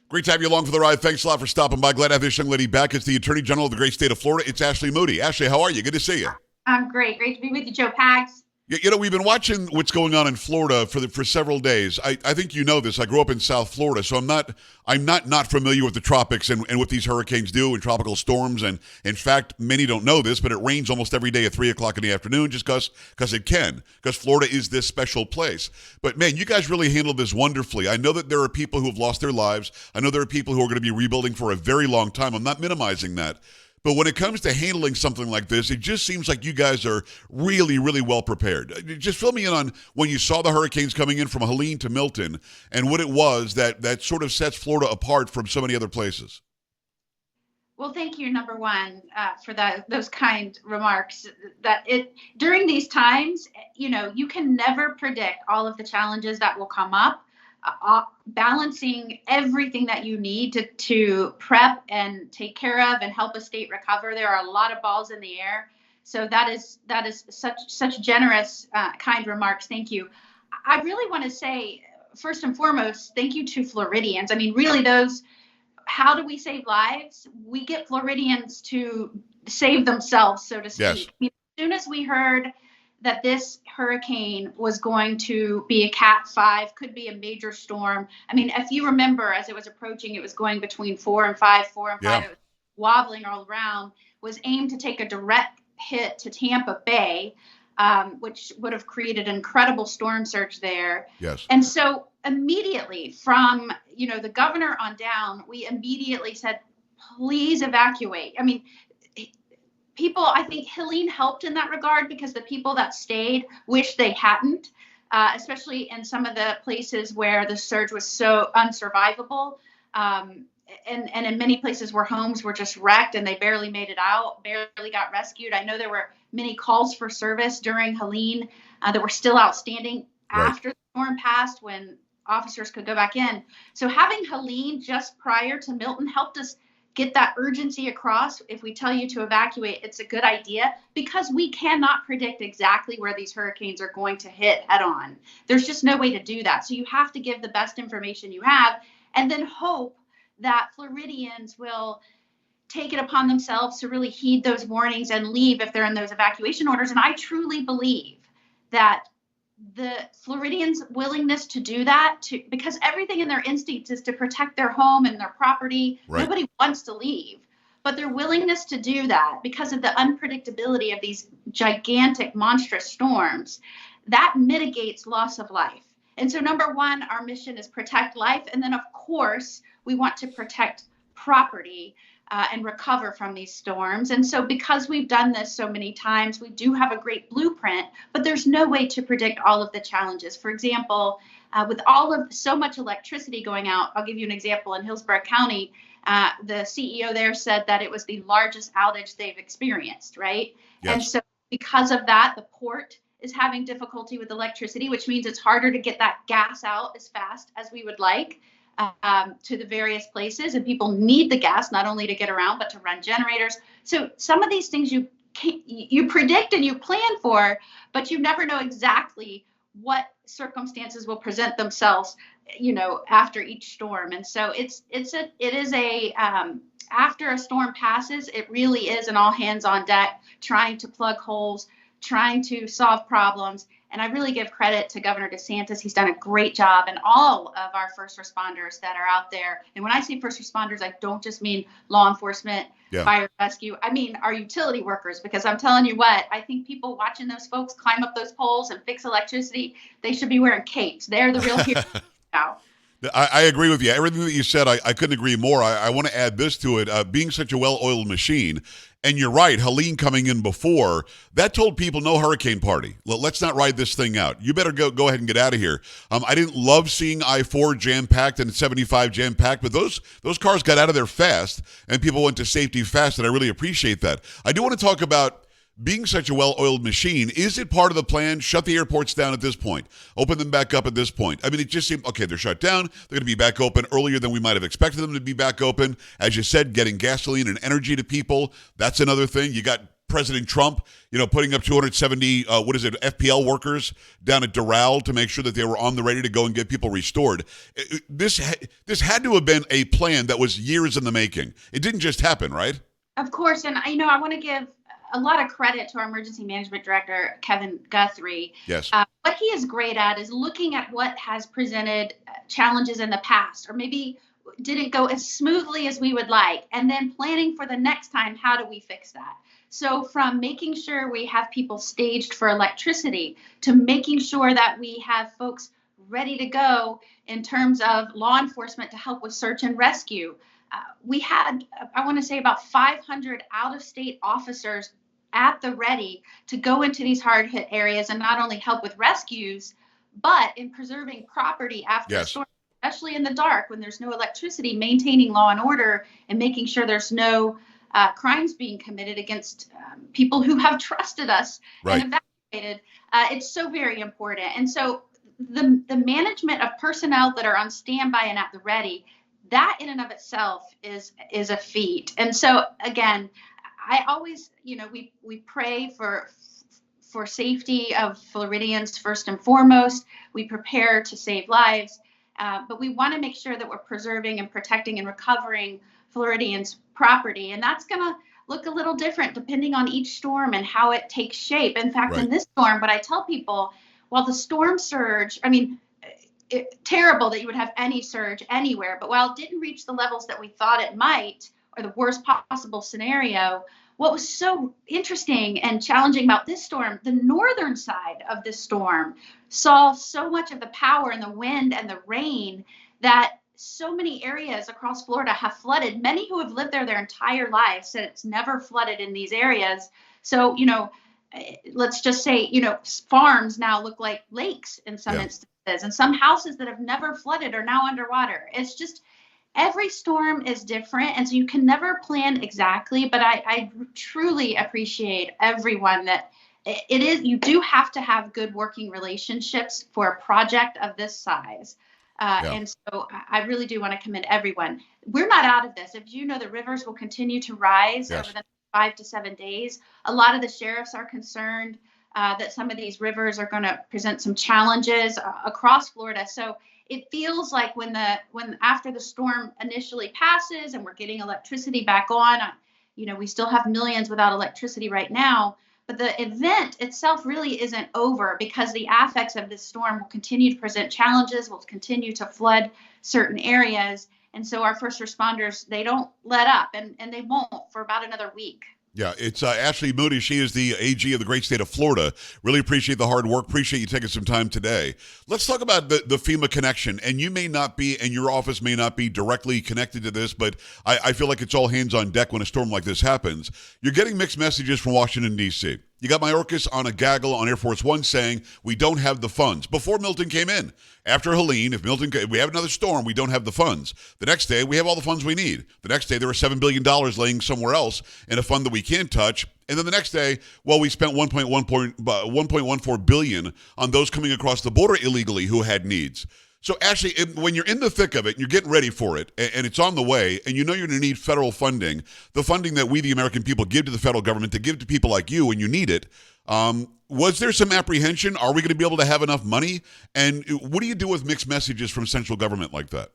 Great to have you along for the ride. Thanks a lot for stopping by. Glad to have this young lady back. It's the Attorney General of the great state of Florida. It's Ashley Moody. Ashley, how are you? Good to see you. I'm great. Great to be with you, Joe Pags. We've been watching what's going on in Florida for several days. I think you know this. I grew up in South Florida, so I'm not familiar with the tropics and what these hurricanes do and tropical storms. And in fact, many don't know this, but it rains almost every day at 3:00 in the afternoon just because it can, because Florida is this special place. But man, you guys really handled this wonderfully. I know that there are people who have lost their lives. I know there are people who are going to be rebuilding for a very long time. I'm not minimizing that. But when it comes to handling something like this, it just seems like you guys are really, really well prepared. Just fill me in on when you saw the hurricanes coming in from Helene to Milton and what it was that sort of sets Florida apart from so many other places. Well, thank you, number one, for those kind remarks. During these times, you can never predict all of the challenges that will come up. Balancing everything that you need to prep and take care of and help a state recover. There are a lot of balls in the air. So that is such generous, kind remarks. Thank you. I really want to say, first and foremost, thank you to Floridians. I mean, really, how do we save lives? We get Floridians to save themselves, so to speak. Yes. As soon as we heard that this hurricane was going to be a Cat 5, could be a major storm. I mean, if you remember, as it was approaching, it was going between 4 and 5, 4 and 5. Yeah. It was wobbling all around, was aimed to take a direct hit to Tampa Bay, which would have created an incredible storm surge there. Yes. And so immediately from, the governor on down, we immediately said, please evacuate. I mean, people, I think Helene helped in that regard because the people that stayed wish they hadn't, especially in some of the places where the surge was so unsurvivable. And in many places where homes were just wrecked and they barely made it out, barely got rescued. I know there were many calls for service during Helene that were still outstanding after the storm passed when officers could go back in. So having Helene just prior to Milton helped us get that urgency across. If we tell you to evacuate, it's a good idea because we cannot predict exactly where these hurricanes are going to hit head on. There's just no way to do that. So you have to give the best information you have and then hope that Floridians will take it upon themselves to really heed those warnings and leave if they're in those evacuation orders. And I truly believe that the Floridians' willingness to do that, because everything in their instincts is to protect their home and their property. Right. Nobody wants to leave, but their willingness to do that because of the unpredictability of these gigantic, monstrous storms, that mitigates loss of life. And so, number one, our mission is protect life. And then, of course, we want to protect property and recover from these storms. And so because we've done this so many times, we do have a great blueprint, but there's no way to predict all of the challenges. For example, with all of so much electricity going out, I'll give you an example. In Hillsborough County, the CEO there said that it was the largest outage they've experienced, right? Yes. And so because of that, the port is having difficulty with electricity, which means it's harder to get that gas out as fast as we would like. To the various places, and people need the gas not only to get around but to run generators. So some of these things you predict and you plan for, but you never know exactly what circumstances will present themselves, after each storm. And so it is a after a storm passes, it really is an all hands on deck, trying to plug holes, trying to solve problems. And I really give credit to Governor DeSantis. He's done a great job, and all of our first responders that are out there. And when I say first responders, I don't just mean law enforcement, fire rescue. I mean our utility workers, because I'm telling you what, I think people watching those folks climb up those poles and fix electricity, they should be wearing capes. They're the real heroes now. I agree with you. Everything that you said, I couldn't agree more. I want to add this to it. Being such a well-oiled machine, and you're right, Helene coming in before, that told people no hurricane party. Let's not ride this thing out. You better go ahead and get out of here. I didn't love seeing I-4 jam-packed and 75 jam-packed, but those cars got out of there fast, and people went to safety fast, and I really appreciate that. I do want to talk about being such a well-oiled machine. Is it part of the plan? Shut the airports down at this point. Open them back up at this point. I mean, it just seemed, okay, they're shut down. They're going to be back open earlier than we might have expected them to be back open. As you said, getting gasoline and energy to people, that's another thing. You got President Trump, putting up 270, FPL workers down at Doral to make sure that they were on the ready to go and get people restored. This had to have been a plan that was years in the making. It didn't just happen, right? Of course, and I want to give a lot of credit to our emergency management director, Kevin Guthrie. Yes. What he is great at is looking at what has presented challenges in the past, or maybe didn't go as smoothly as we would like, and then planning for the next time, how do we fix that? So from making sure we have people staged for electricity to making sure that we have folks ready to go in terms of law enforcement to help with search and rescue. We had, I want to say, about 500 out-of-state officers at the ready to go into these hard-hit areas and not only help with rescues, but in preserving property after a storm, especially in the dark when there's no electricity, maintaining law and order and making sure there's no crimes being committed against people who have trusted us and evacuated. It's so very important. And so the management of personnel that are on standby and at the ready, that in and of itself is a feat. And so again, I always, we pray for safety of Floridians first and foremost. We prepare to save lives, but we want to make sure that we're preserving and protecting and recovering Floridians' property. And that's going to look a little different depending on each storm and how it takes shape. In fact, in this storm, but I tell people, while the storm surge, terrible that you would have any surge anywhere, but while it didn't reach the levels that we thought it might, or the worst possible scenario, what was so interesting and challenging about this storm, the northern side of this storm saw so much of the power and the wind and the rain that so many areas across Florida have flooded. Many who have lived there their entire lives said it's never flooded in these areas. So, let's just say, farms now look like lakes in some instances, and some houses that have never flooded are now underwater. It's just, every storm is different. And so you can never plan exactly, but I truly appreciate everyone that you do have to have good working relationships for a project of this size. And so I really do want to commend everyone. We're not out of this. If the rivers will continue to rise over the next 5 to 7 days. A lot of the sheriffs are concerned that some of these rivers are going to present some challenges across Florida. So it feels like when after the storm initially passes and we're getting electricity back on, we still have millions without electricity right now. But the event itself really isn't over, because the affects of this storm will continue to present challenges, will continue to flood certain areas. And so our first responders, they don't let up, and they won't for about another week. Yeah, it's Ashley Moody. She is the AG of the great state of Florida. Really appreciate the hard work. Appreciate you taking some time today. Let's talk about the FEMA connection. And you may not be, and your office may not be directly connected to this, but I feel like it's all hands on deck when a storm like this happens. You're getting mixed messages from Washington, D.C. You got Mayorkas on a gaggle on Air Force One saying we don't have the funds. Before Milton came in. After Helene, if we have another storm, we don't have the funds. The next day, we have all the funds we need. The next day, there were $7 billion laying somewhere else in a fund that we can't touch. And then the next day, we spent $1.14 billion on those coming across the border illegally who had needs. So Ashley, when you're in the thick of it, and you're getting ready for it, and it's on the way, and you're going to need federal funding, the funding that we, the American people, give to the federal government to give to people like you when you need it, was there some apprehension? Are we going to be able to have enough money? And what do you do with mixed messages from central government like that?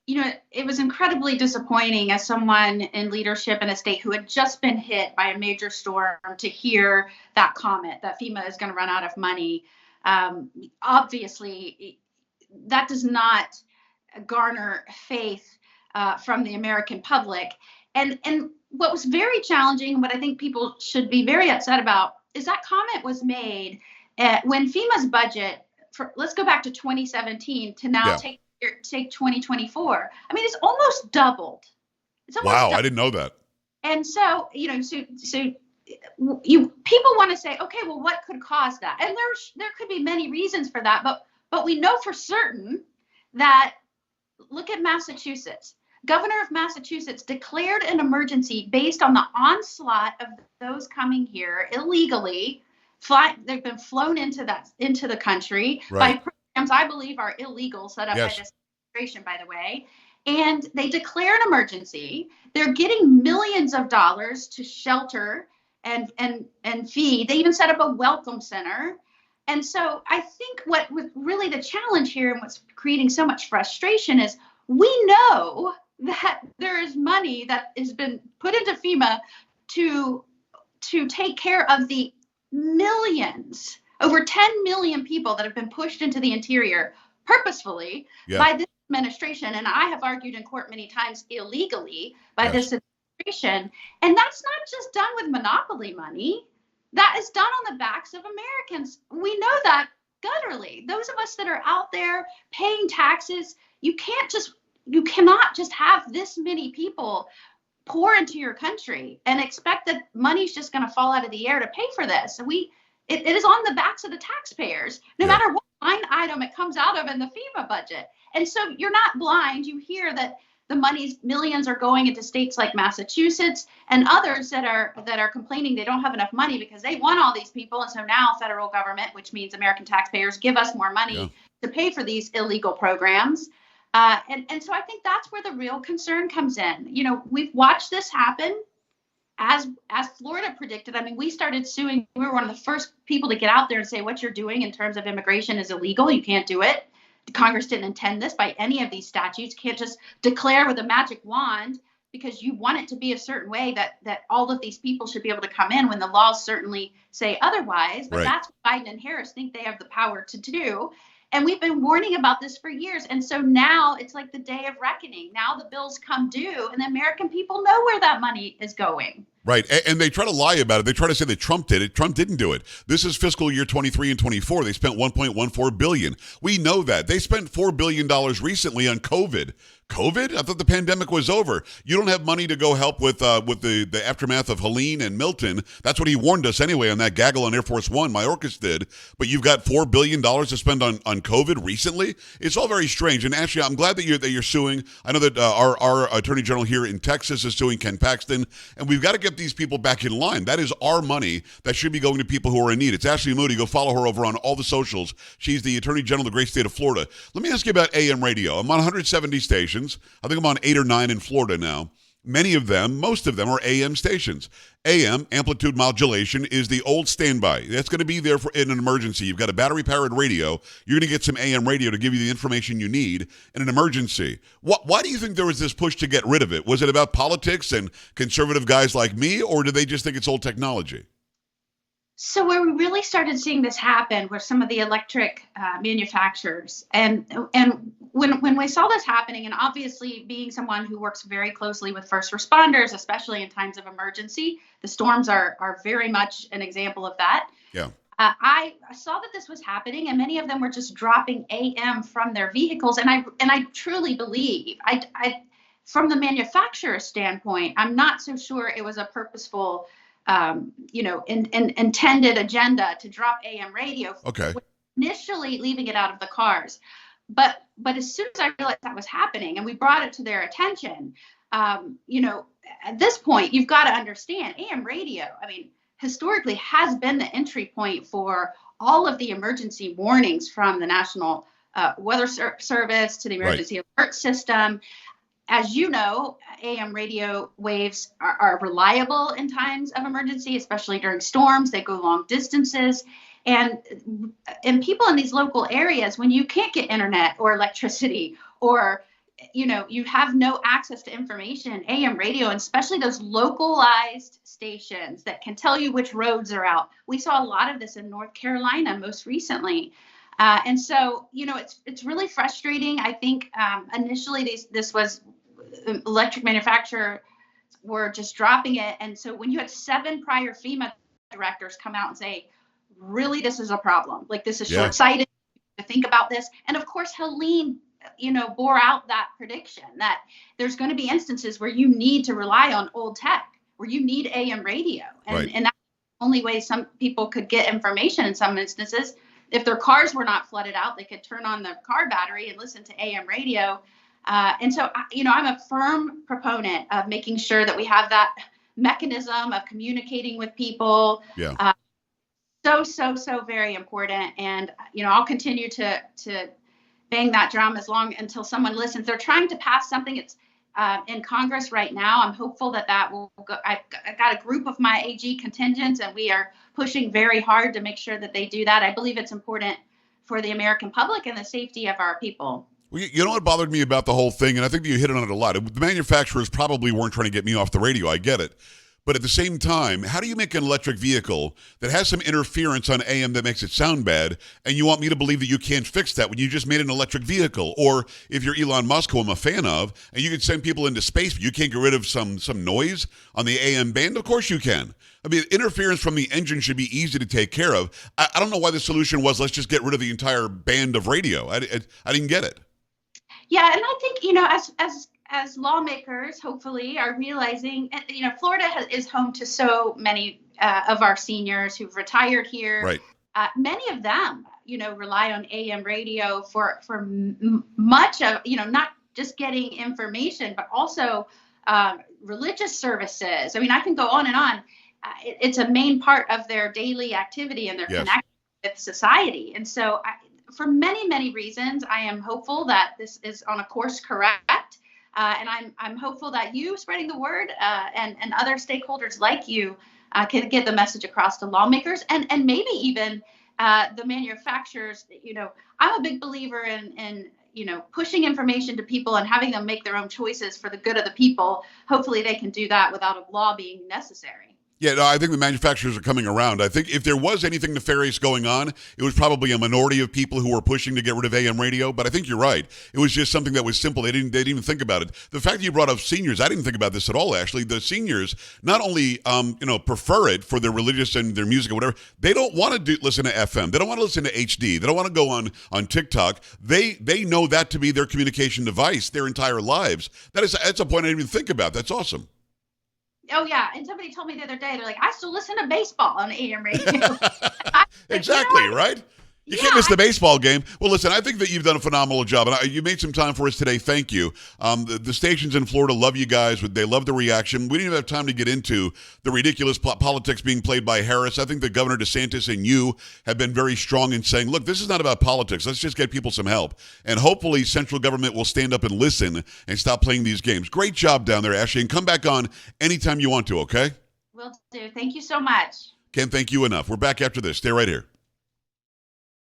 It was incredibly disappointing as someone in leadership in a state who had just been hit by a major storm to hear that comment that FEMA is going to run out of money. Obviously, that does not garner faith from the American public. And what was very challenging, what I think people should be very upset about, is that comment was made when FEMA's budget, let's go back to 2017 to now take 2024. I mean, it's almost doubled. Wow, I didn't know that. And so, people want to say, okay, well, what could cause that? And there could be many reasons for that, but we know for certain that, look at Massachusetts. Governor of Massachusetts declared an emergency based on the onslaught of those coming here illegally. They've been flown into the country by programs I believe are illegal, set up by this administration, by the way. And they declare an emergency. They're getting millions of dollars to shelter and feed. They even set up a welcome center. And so I think what was really the challenge here and what's creating so much frustration is we know that there is money that has been put into FEMA to take care of the millions, over 10 million people that have been pushed into the interior purposefully by this administration. And I have argued in court many times illegally by this administration. And that's not just done with monopoly money. That is done on the backs of Americans. We know that gutturally. Those of us that are out there paying taxes, you cannot just have this many people pour into your country and expect that money's just going to fall out of the air to pay for this. It is on the backs of the taxpayers, no matter what line item it comes out of in the FEMA budget. And so you're not blind. You hear that the money's millions are going into states like Massachusetts and others that are complaining they don't have enough money because they want all these people. And so now federal government, which means American taxpayers, give us more money to pay for these illegal programs. And so I think that's where the real concern comes in. You know, we've watched this happen as Florida predicted. I mean, we started suing. We were one of the first people to get out there and say what you're doing in terms of immigration is illegal. You can't do it. Congress didn't intend this by any of these statutes. You can't just declare with a magic wand because you want it to be a certain way that all of these people should be able to come in when the laws certainly say otherwise. But that's what Biden and Harris think they have the power to do. And we've been warning about this for years. And so now it's like the day of reckoning. Now the bills come due and the American people know where that money is going. Right. And they try to lie about it. They try to say that Trump did it. Trump didn't do it. This is fiscal year 23 and 24. They spent $1.14 billion. We know that. They spent $4 billion recently on COVID. COVID? I thought the pandemic was over. You don't have money to go help with the aftermath of Helene and Milton. That's what he warned us anyway on that gaggle on Air Force One. Mayorkas did. But you've got $4 billion to spend on COVID recently. It's all very strange. And actually, I'm glad that you're suing. I know that our Attorney General here in Texas is suing Ken Paxton, and we've got to get these people back in line. That is our money that should be going to people who are in need. It's Ashley Moody. Go follow her over on all the socials. She's the Attorney General of the great state of Florida. Let me ask you about AM radio. I'm on 170 stations. I think I'm on 8 or 9 in Florida now. Most of them are AM stations. AM, amplitude modulation, is the old standby. That's going to be there in an emergency. You've got a battery-powered radio. You're going to get some AM radio to give you the information you need in an emergency. Why do you think there was this push to get rid of it? Was it about politics and conservative guys like me, or did they just think it's old technology? So where we really started seeing this happen were some of the electric manufacturers. And when we saw this happening, and obviously being someone who works very closely with first responders, especially in times of emergency, the storms are very much an example of that. Yeah. I saw that this was happening, and many of them were just dropping AM from their vehicles. And I truly believe, from the manufacturer standpoint, I'm not so sure it was a purposeful intended agenda to drop AM radio. Okay. Initially leaving it out of the cars. But as soon as I realized that was happening and we brought it to their attention, at this point, you've got to understand AM radio, I mean, historically has been the entry point for all of the emergency warnings from the National Weather Service to the Emergency Alert System. As you know, AM radio waves are reliable in times of emergency, especially during storms. They go long distances. And people in these local areas, when you can't get internet or electricity or, you have no access to information, AM radio, and especially those localized stations that can tell you which roads are out. We saw a lot of this in North Carolina most recently. And so, it's really frustrating. I think initially this was electric manufacturer were just dropping it. And so when you had 7 prior FEMA directors come out and say, really, this is a problem, like this is short-sighted to think about this. And of course, Helene, bore out that prediction that there's going to be instances where you need to rely on old tech, where you need AM radio. And that's the only way some people could get information in some instances. If their cars were not flooded out, they could turn on the car battery and listen to AM radio. And so, I'm a firm proponent of making sure that we have that mechanism of communicating with people. Yeah. So very important. And, I'll continue to bang that drum until someone listens. They're trying to pass something. in Congress right now. I'm hopeful that will go. I got a group of my AG contingents, and we are pushing very hard to make sure that they do that. I believe it's important for the American public and the safety of our people. Well, you know what bothered me about the whole thing, and I think that you hit on it a lot. The manufacturers probably weren't trying to get me off the radio. I get it. But at the same time, how do you make an electric vehicle that has some interference on AM that makes it sound bad, and you want me to believe that you can't fix that when you just made an electric vehicle? Or if you're Elon Musk, who I'm a fan of, and you could send people into space, but you can't get rid of some noise on the AM band? Of course you can. I mean, interference from the engine should be easy to take care of. I don't know why the solution was, let's just get rid of the entire band of radio. I didn't get it. Yeah, and I think, as lawmakers, hopefully, are realizing, Florida is home to so many of our seniors who've retired here. Right. Many of them, rely on AM radio for much of, not just getting information, but also religious services. I mean, I can go on and on. It's a main part of their daily activity and their connection with society. And so for many, many reasons, I am hopeful that this is on a course correct. And I'm hopeful that you spreading the word and other stakeholders like you can get the message across to lawmakers and maybe even the manufacturers. I'm a big believer in pushing information to people and having them make their own choices for the good of the people. Hopefully they can do that without a law being necessary. Yeah, no, I think the manufacturers are coming around. I think if there was anything nefarious going on, it was probably a minority of people who were pushing to get rid of AM radio. But I think you're right. It was just something that was simple. They didn't even think about it. The fact that you brought up seniors, I didn't think about this at all, Ashley. The seniors not only prefer it for their religious and their music or whatever, they don't want to listen to FM. They don't want to listen to HD. They don't want to go on TikTok. They know that to be their communication device their entire lives. That's a point I didn't even think about. That's awesome. Oh, yeah. And somebody told me the other day, they're like, I still listen to baseball on AM radio. Exactly, right? You can't miss the baseball game. Well, listen, I think that you've done a phenomenal job, and you made some time for us today. Thank you. The stations in Florida love you guys. They love the reaction. We didn't even have time to get into the ridiculous politics being played by Harris. I think that Governor DeSantis and you have been very strong in saying, look, this is not about politics. Let's just get people some help. And hopefully central government will stand up and listen and stop playing these games. Great job down there, Ashley, and come back on anytime you want to, okay? Will do. Thank you so much. Can't thank you enough. We're back after this. Stay right here.